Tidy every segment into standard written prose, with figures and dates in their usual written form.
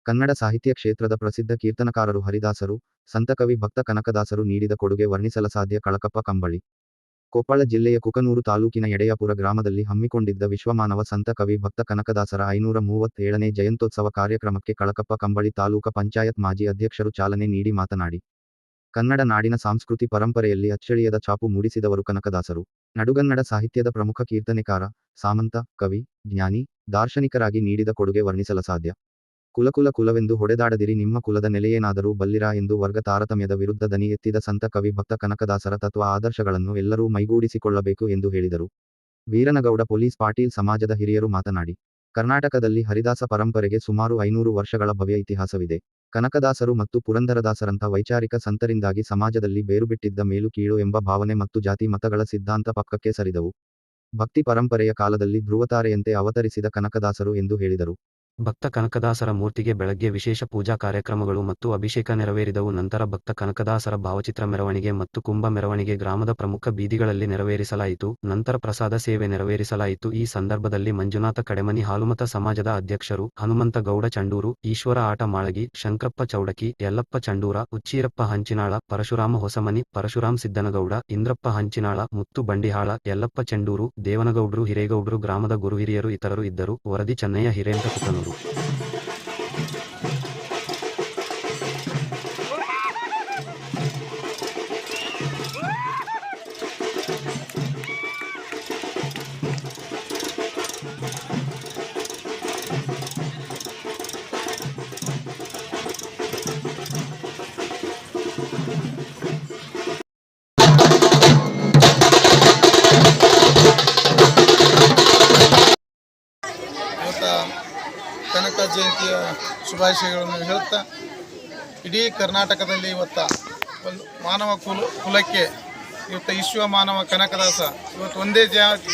ಕನ್ನಡ ಸಾಹಿತ್ಯ ಕ್ಷೇತ್ರದ ಪ್ರಸಿದ್ಧ ಕೀರ್ತನಕಾರರು ಹರಿದಾಸರು, ಸಂತಕವಿ ಭಕ್ತ ಕನಕದಾಸರು ನೀಡಿದ ಕೊಡುಗೆ ವರ್ಣಿಸಲಸಾಧ್ಯ. ಕಳಕಪ್ಪ ಕಂಬಳಿ ಕೊಪ್ಪಳ ಜಿಲ್ಲೆಯ ಕುಕನೂರು ತಾಲೂಕಿನ ಎಡೆಯಾಪುರ ಗ್ರಾಮದಲ್ಲಿ ಹಮ್ಮಿಕೊಂಡಿದ್ದ ವಿಶ್ವಮಾನವ ಸಂತ ಕವಿ ಭಕ್ತ ಕನಕದಾಸರ 537ನೇ ಜಯಂತ್ಯೋತ್ಸವ ಕಾರ್ಯಕ್ರಮಕ್ಕೆ ಕಳಕಪ್ಪ ಕಂಬಳಿ ತಾಲೂಕ ಪಂಚಾಯತ್ ಮಾಜಿ ಅಧ್ಯಕ್ಷರು ಚಾಲನೆ ನೀಡಿ ಮಾತನಾಡಿ, ಕನ್ನಡ ನಾಡಿನ ಸಂಸ್ಕೃತಿ ಪರಂಪರೆಯಲ್ಲಿ ಅಚ್ಚಳಿಯದ ಛಾಪು ಮೂಡಿಸಿದವರು ಕನಕದಾಸರು. ನಡುಗನ್ನಡ ಸಾಹಿತ್ಯದ ಪ್ರಮುಖ ಕೀರ್ತನೆಕಾರ, ಸಾಮಂತ, ಕವಿ, ಜ್ಞಾನಿ, ದಾರ್ಶನಿಕರಾಗಿ ನೀಡಿದ ಕೊಡುಗೆ ವರ್ಣಿಸಲಸಾಧ್ಯ. ಕುಲವೆಂದು ಹೊಡೆದಾಡದಿರಿ, ನಿಮ್ಮ ಕುಲದ ನೆಲೆಯೇನಾದರೂ ಬಲ್ಲಿರಾ ಎಂದು ವರ್ಗ ತಾರತಮ್ಯದ ವಿರುದ್ಧ ದನಿ ಎತ್ತಿದ ಸಂತ ಕವಿ ಭಕ್ತ ಕನಕದಾಸರ ತತ್ವ ಆದರ್ಶಗಳನ್ನು ಎಲ್ಲರೂ ಮೈಗೂಡಿಸಿಕೊಳ್ಳಬೇಕು ಎಂದು ಹೇಳಿದರು. ವೀರನಗೌಡ ಪೊಲೀಸ್ ಪಾಟೀಲ್ ಸಮಾಜದ ಹಿರಿಯರು ಮಾತನಾಡಿ, ಕರ್ನಾಟಕದಲ್ಲಿ ಹರಿದಾಸ ಪರಂಪರೆಗೆ ಸುಮಾರು 500 ವರ್ಷಗಳ ಭವ್ಯ ಇತಿಹಾಸವಿದೆ. ಕನಕದಾಸರು ಮತ್ತು ಪುರಂದರದಾಸರಂಥ ವೈಚಾರಿಕ ಸಂತರಿಂದಾಗಿ ಸಮಾಜದಲ್ಲಿ ಬೇರುಬಿಟ್ಟಿದ್ದ ಮೇಲು ಕೀಳು ಎಂಬ ಭಾವನೆ ಮತ್ತು ಜಾತಿ ಮತಗಳ ಸಿದ್ಧಾಂತ ಪಕ್ಕಕ್ಕೆ ಸರಿದವು. ಭಕ್ತಿ ಪರಂಪರೆಯ ಕಾಲದಲ್ಲಿ ಧ್ರುವತಾರೆಯಂತೆ ಅವತರಿಸಿದ ಕನಕದಾಸರು ಎಂದು ಹೇಳಿದರು. ಭಕ್ತ ಕನಕದಾಸರ ಮೂರ್ತಿಗೆ ಬೆಳಗ್ಗೆ ವಿಶೇಷ ಪೂಜಾ ಕಾರ್ಯಕ್ರಮಗಳು ಮತ್ತು ಅಭಿಷೇಕ ನೆರವೇರಿದವು. ನಂತರ ಭಕ್ತ ಕನಕದಾಸರ ಭಾವಚಿತ್ರ ಮೆರವಣಿಗೆ ಮತ್ತು ಕುಂಭ ಮೆರವಣಿಗೆ ಗ್ರಾಮದ ಪ್ರಮುಖ ಬೀದಿಗಳಲ್ಲಿ ನೆರವೇರಿಸಲಾಯಿತು. ನಂತರ ಪ್ರಸಾದ ಸೇವೆ ನೆರವೇರಿಸಲಾಯಿತು. ಈ ಸಂದರ್ಭದಲ್ಲಿ ಮಂಜುನಾಥ ಕಡೆಮನಿ ಹಾಲುಮತ ಸಮಾಜದ ಅಧ್ಯಕ್ಷರು ಹನುಮಂತ ಗೌಡ ಚಂಡೂರು, ಈಶ್ವರ ಆಟ ಮಾಳಗಿ, ಶಂಕರಪ್ಪ ಚೌಡಕಿ, ಯಲ್ಲಪ್ಪ ಚಂಡೂರ, ಉಚ್ಚೀರಪ್ಪ ಹಂಚಿನಾಳ, ಪರಶುರಾಮ ಹೊಸಮನಿ, ಪರಶುರಾಮ್ ಸಿದ್ದನಗೌಡ, ಇಂದ್ರಪ್ಪ ಹಂಚಿನಾಳ, ಮುತ್ತು ಬಂಡಿಹಾಳ, ಯಲ್ಲಪ್ಪ ಚಂಡೂರು, ದೇವನಗೌಡರು, ಹಿರೇಗೌಡರು, ಗ್ರಾಮದ ಗುರು ಹಿರಿಯರು ಇತರರು ಇದ್ದರು. ವರದಿ ಚೆನ್ನಯ್ಯ, ಹಿರೇಂದ್ರ ಕುಕನೂರು. ಕನಕ ಜಯಂತಿಯ ಶುಭಾಶಯಗಳನ್ನು ಹೇಳುತ್ತಾ, ಇಡೀ ಕರ್ನಾಟಕದಲ್ಲಿ ಇವತ್ತು ಒಂದು ಮಾನವ ಕುಲಕ್ಕೆ ಇವತ್ತು ವಿಶ್ವ ಮಾನವ ಕನಕದಾಸ ಇವತ್ತು ಒಂದೇ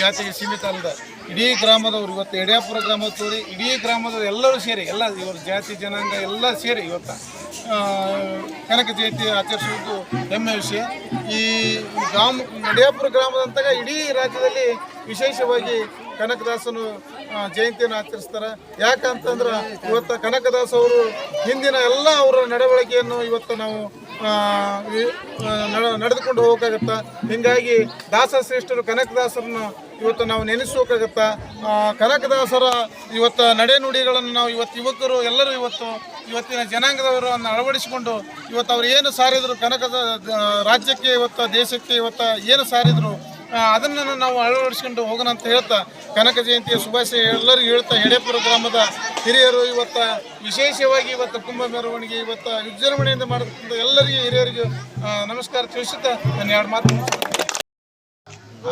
ಜಾತಿಗೆ ಸೀಮಿತ ಅಲ್ಲದ ಇಡೀ ಗ್ರಾಮದವರು ಇವತ್ತು ಎಡೆಯಾಪುರ ಗ್ರಾಮದ ತೋರಿ ಇಡೀ ಗ್ರಾಮದವರು ಎಲ್ಲರೂ ಸೇರಿ ಎಲ್ಲ ಇವರು ಜಾತಿ ಜನಾಂಗ ಎಲ್ಲ ಸೇರಿ ಇವತ್ತು ಕನಕ ಜಯಂತಿ ಆಚರಿಸುವುದು ಹೆಮ್ಮೆ ವಿಷಯ. ಈ ಎಡೆಯಾಪುರ ಗ್ರಾಮದಂತಾಗ ಇಡೀ ರಾಜ್ಯದಲ್ಲಿ ವಿಶೇಷವಾಗಿ ಕನಕದಾಸನು ಜಯಂತಿಯನ್ನು ಆಚರಿಸ್ತಾರೆ. ಯಾಕಂತಂದ್ರೆ ಇವತ್ತು ಕನಕದಾಸ ಅವರು ಹಿಂದಿನ ಎಲ್ಲ ಅವರ ನಡವಳಿಕೆಯನ್ನು ಇವತ್ತು ನಾವು ನಡೆದುಕೊಂಡು ಹೋಗೋಕ್ಕಾಗತ್ತ. ಹೀಗಾಗಿ ದಾಸಶ್ರೇಷ್ಠರು ಕನಕದಾಸರನ್ನು ಇವತ್ತು ನಾವು ನೆನೆಸೋಕ್ಕಾಗತ್ತ. ಕನಕದಾಸರ ಇವತ್ತು ನಡೆನುಡಿಗಳನ್ನು ನಾವು ಇವತ್ತು ಯುವಕರು ಎಲ್ಲರೂ ಇವತ್ತಿನ ಜನಾಂಗದವರನ್ನು ಅಳವಡಿಸಿಕೊಂಡು ಇವತ್ತು ಅವ್ರು ಏನು ಸಾರಿದ್ರು ಕನಕದ ರಾಜ್ಯಕ್ಕೆ ಇವತ್ತು ದೇಶಕ್ಕೆ ಇವತ್ತು ಏನು ಸಾರಿದ್ರು ಅದನ್ನು ನಾವು ಅಳವಡಿಸ್ಕೊಂಡು ಹೋಗೋಣ ಅಂತ ಹೇಳ್ತಾ ಕನಕ ಜಯಂತಿಯ ಶುಭಾಶಯ ಎಲ್ಲರಿಗೂ ಹೇಳ್ತಾ, ಎಡೆಯಾಪುರ ಗ್ರಾಮದ ಹಿರಿಯರು ಇವತ್ತು ವಿಶೇಷವಾಗಿ ಇವತ್ತು ಕುಂಭ ಮೆರವಣಿಗೆ ಇವತ್ತು ವಿಜೃಂಭಣೆಯಿಂದ ಮಾಡತಕ್ಕಂಥ ಎಲ್ಲರಿಗೂ ಹಿರಿಯರಿಗೂ ನಮಸ್ಕಾರ ತಿಳಿಸುತ್ತಾ ನಾನು 2 ಮಾತು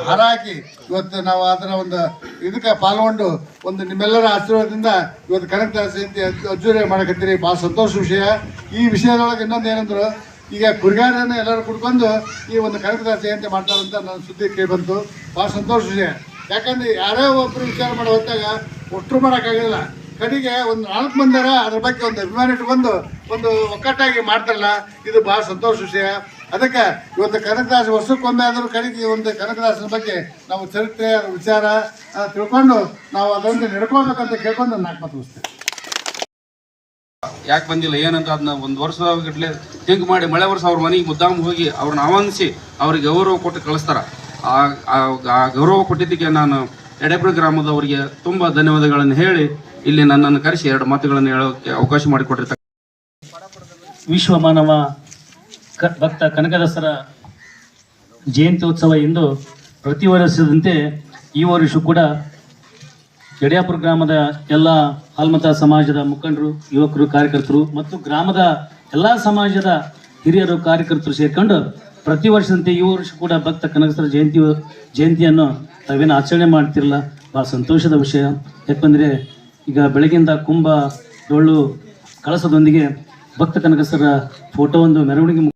ಹಾರಾಕಿ ಇವತ್ತು ನಾವು ಅದರ ಒಂದು ಇದಕ್ಕೆ ಪಾಲ್ಗೊಂಡು ಒಂದು ನಿಮ್ಮೆಲ್ಲರ ಆಶೀರ್ವಾದದಿಂದ ಇವತ್ತು ಕನಕದಾಸ ಜಯಂತಿ ಅದ್ದೂರಿ ಮಾಡಕತ್ತೀರಿ. ಭಾಳ ಸಂತೋಷ ವಿಷಯ. ಈ ವಿಷಯದೊಳಗೆ ಇನ್ನೊಂದು ಏನಂದ್ರೆ, ಈಗ ಕುರಿಗಾರನ್ನು ಎಲ್ಲರೂ ಕುಡ್ಕೊಂಡು ಈ ಒಂದು ಕನಕದಾಸ ಜಯಂತಿ ಮಾಡ್ತಾರಂತ ನನ್ನ ಸುದ್ದಿ ಕೇಳಿಬಂತು. ಭಾಳ ಸಂತೋಷ ವಿಷಯ. ಯಾಕಂದ್ರೆ ಯಾರೇ ಒಬ್ಬರು ವಿಚಾರ ಮಾಡೋ ಹೊತ್ತಾಗ ಒಟ್ಟರು ಮಾಡೋಕ್ಕಾಗಲ್ಲ. ಕಡೆಗೆ ಒಂದು 4 ಮಂದಿರ ಅದ್ರ ಬಗ್ಗೆ ಒಂದು ಅಭಿಮಾನ ಇಟ್ಕೊಂಡು ಒಂದು ಒಕ್ಕಟ್ಟಾಗಿ ಮಾಡ್ತಾರಲ್ಲ, ಇದು ಭಾಳ ಸಂತೋಷ ವಿಷಯ. ಅದಕ್ಕೆ ಇವತ್ತು ಕನಕದಾಸ ವರ್ಷಕ್ಕೊಮ್ಮೆ ಆದರೂ ಕಡೆಗೆ ಒಂದು ಕನಕದಾಸನ ಬಗ್ಗೆ ನಾವು ಚರಿತ್ರೆ ವಿಚಾರ ತಿಳ್ಕೊಂಡು ನಾವು ಅದೊಂದು ನಡ್ಕೊಳ್ಬೇಕಂತ ಕೇಳ್ಕೊಂಡು 4 ಮಾತು ಮುಗಿಸ್ತೇವೆ. ಯಾಕೆ ಬಂದಿಲ್ಲ ಏನಂತ ಅದನ್ನ 1 ವರ್ಷ ಗಟ್ಟಲೆ ಥಿಂಕ್ ಮಾಡಿ ಮಳೆ ವರ್ಷ ಅವ್ರ ಮನೆಗೆ ಮುದ್ದಾಮ ಹೋಗಿ ಅವ್ರನ್ನ ಆಹ್ವಾನಿಸಿ ಅವ್ರಿಗೆ ಗೌರವ ಕೊಟ್ಟು ಕಳಿಸ್ತಾರ. ಆ ಗೌರವ ಕೊಟ್ಟಿದ್ದಕ್ಕೆ ನಾನು ಎಡೆಯಾಪುರ ಗ್ರಾಮದವರಿಗೆ ತುಂಬ ಧನ್ಯವಾದಗಳನ್ನು ಹೇಳಿ ಇಲ್ಲಿ ನನ್ನನ್ನು ಕರೆಸಿ 2 ಮಾತುಗಳನ್ನು ಹೇಳೋಕ್ಕೆ ಅವಕಾಶ ಮಾಡಿಕೊಟ್ಟಿರ್ತಾರೆ. ವಿಶ್ವ ಮಾನವ ಭಕ್ತ ಕನಕದಾಸರ ಜಯಂತ್ಯೋತ್ಸವ ಎಂದು ಪ್ರತಿ ವರ್ಷದಂತೆ ಈ ವರ್ಷ ಕೂಡ ಎಡೆಯಾಪುರ ಗ್ರಾಮದ ಎಲ್ಲ ಹಾಲ್ಮತ ಸಮಾಜದ ಮುಖಂಡರು, ಯುವಕರು, ಕಾರ್ಯಕರ್ತರು ಮತ್ತು ಗ್ರಾಮದ ಎಲ್ಲ ಸಮಾಜದ ಹಿರಿಯರು, ಕಾರ್ಯಕರ್ತರು ಸೇರಿಕೊಂಡು ಪ್ರತಿ ವರ್ಷದಂತೆ ಈ ವರ್ಷ ಕೂಡ ಭಕ್ತ ಕನಕದಾಸರ ಜಯಂತಿಯನ್ನು ತಾವೇನು ಆಚರಣೆ ಮಾಡ್ತಿರಲ್ಲ, ಭಾಳ ಸಂತೋಷದ ವಿಷಯ. ಯಾಕಂದರೆ ಈಗ ಬೆಳಗ್ಗಿಂದ ಕುಂಭ ಡೊಳ್ಳು ಕಳಸದೊಂದಿಗೆ ಭಕ್ತ ಕನಕದಾಸರ ಫೋಟೋ ಒಂದು ಮೆರವಣಿಗೆ